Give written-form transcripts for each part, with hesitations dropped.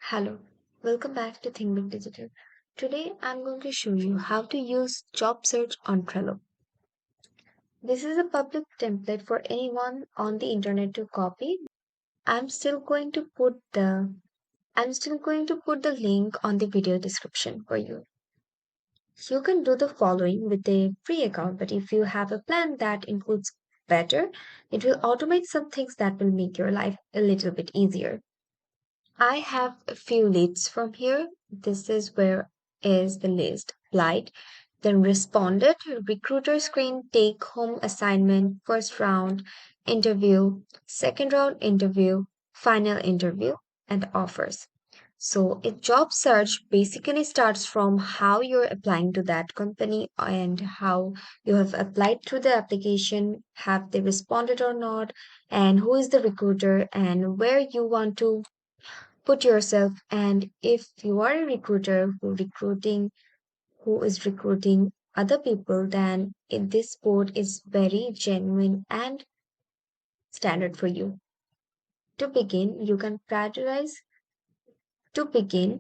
Hello, welcome back to Think Big Digital. Today I'm going to show you how to use job search on Trello. This is a public template for anyone on the internet to copy. I'm still going to put the I'm still going to put the link on the video description for you. You can do the following with a free account, but if you have a plan that includes better, it will automate some things that will make your life a little bit easier. I have a few leads from here. This is where is the list. Applied, then responded, recruiter screen, take home assignment, first round interview, second round interview, final interview, and offers. So a job search basically starts from how you're applying to that company and how you have applied through the application, have they responded or not, and who is the recruiter and where you want to put yourself. And if you are a recruiter who is recruiting other people, then this board is very genuine and standard for you. To begin you can prioritize to begin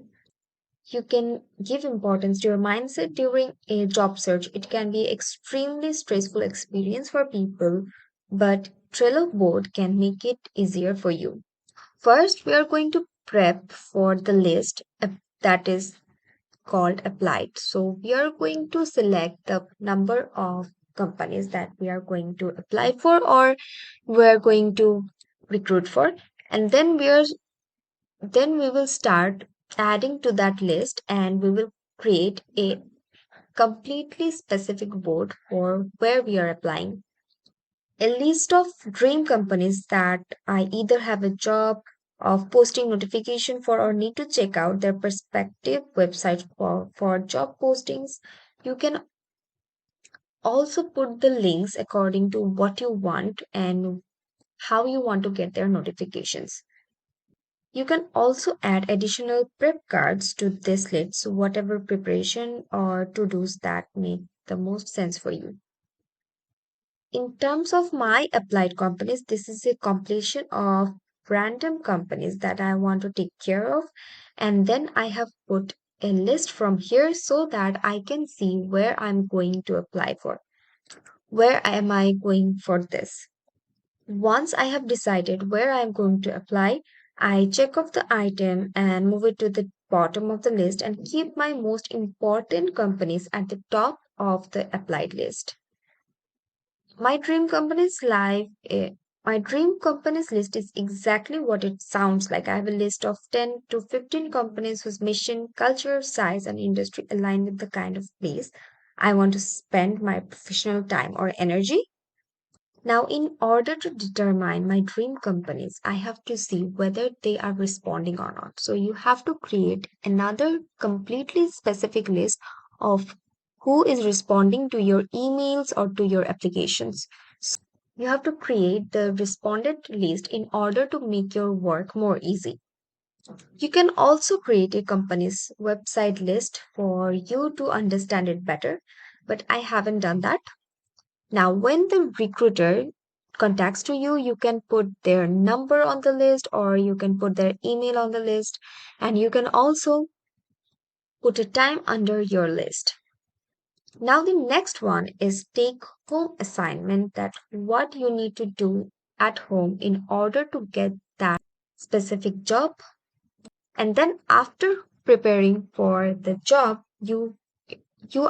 you can give importance to your mindset during a job search. It can be extremely stressful experience for people, but Trello board can make it easier for you. First, we are going to prep for the list that is called applied. So we are going to select the number of companies that we are going to apply for or we are going to recruit for. And then we will start adding to that list and we will create a completely specific board for where we are applying. A list of dream companies that I either have a job of posting notification for or need to check out their perspective website for job postings. You can also put the links according to what you want and how you want to get their notifications. You can also add additional prep cards to this list, so whatever preparation or to dos that make the most sense for you. In terms of my applied companies, this is a compilation of random companies that I want to take care of. And then I have put a list from here so that I can see where I'm going to apply for. Where am I going for this? Once I have decided where I'm going to apply, I check off the item and move it to the bottom of the list and keep my most important companies at the top of the applied list. My dream companies live. My dream companies list is exactly what it sounds like. I have a list of 10 to 15 companies whose mission, culture, size, and industry align with the kind of place I want to spend my professional time or energy. Now, in order to determine my dream companies, I have to see whether they are responding or not. So, you have to create another completely specific list of who is responding to your emails or to your applications. You have to create the respondent list in order to make your work more easy. You can also create a company's website list for you to understand it better, but I haven't done that. Now, when the recruiter contacts to you, you can put their number on the list or you can put their email on the list, and you can also put a time under your list. Now, the next one is take home assignment, that what you need to do at home in order to get that specific job. And then after preparing for the job, you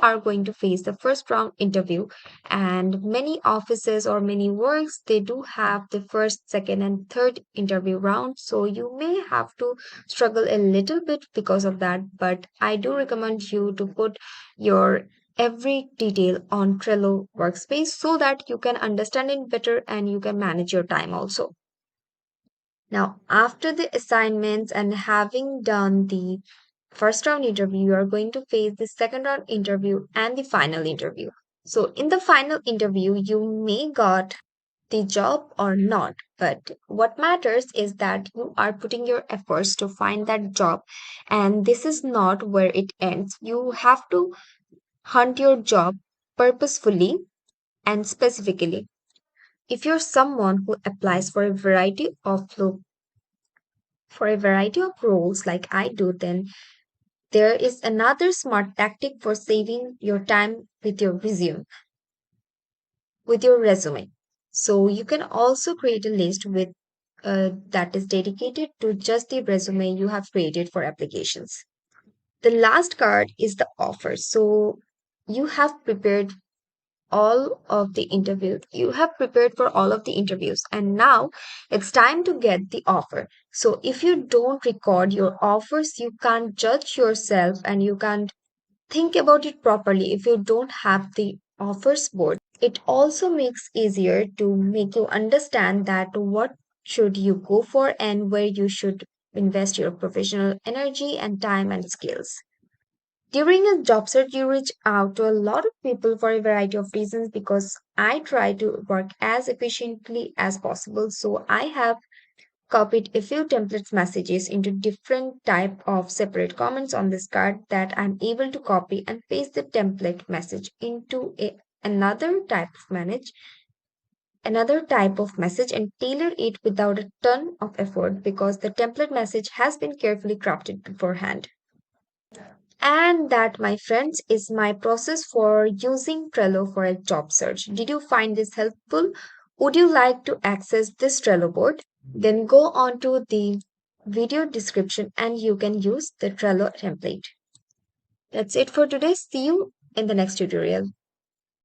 are going to face the first round interview, and many offices or many works they do have the first, second, and third interview round, so you may have to struggle a little bit because of that, but I do recommend you to put your every detail on Trello workspace so that you can understand it better and you can manage your time also. Now, after the assignments and having done the first round interview, you are going to face the second round interview and the final interview. So, in the final interview, you may got the job or not, but what matters is that you are putting your efforts to find that job, and this is not where it ends. You have to hunt your job purposefully and specifically. If you're someone who applies for a variety of For a variety of roles like I do, then there is another smart tactic for saving your time with your resume. So you can also create a list with that is dedicated to just the resume you have created for applications. The last card is the offer. So you have prepared you have prepared for all of the interviews, and now it's time to get the offer. So if you don't record your offers, you can't judge yourself and you can't think about it properly if you don't have the offers board. It also makes easier to make you understand that what should you go for and where you should invest your professional energy and time and skills. During a job search, you reach out to a lot of people for a variety of reasons. Because I try to work as efficiently as possible, so I have copied a few templates messages into different type of separate comments on this card that I'm able to copy and paste the template message into another type of message and tailor it without a ton of effort, because the template message has been carefully crafted beforehand. And that, my friends, is my process for using Trello for a job search. Did you find this helpful? Would you like to access this Trello board? Then go on to the video description and you can use the Trello template. That's it for today. See you in the next tutorial.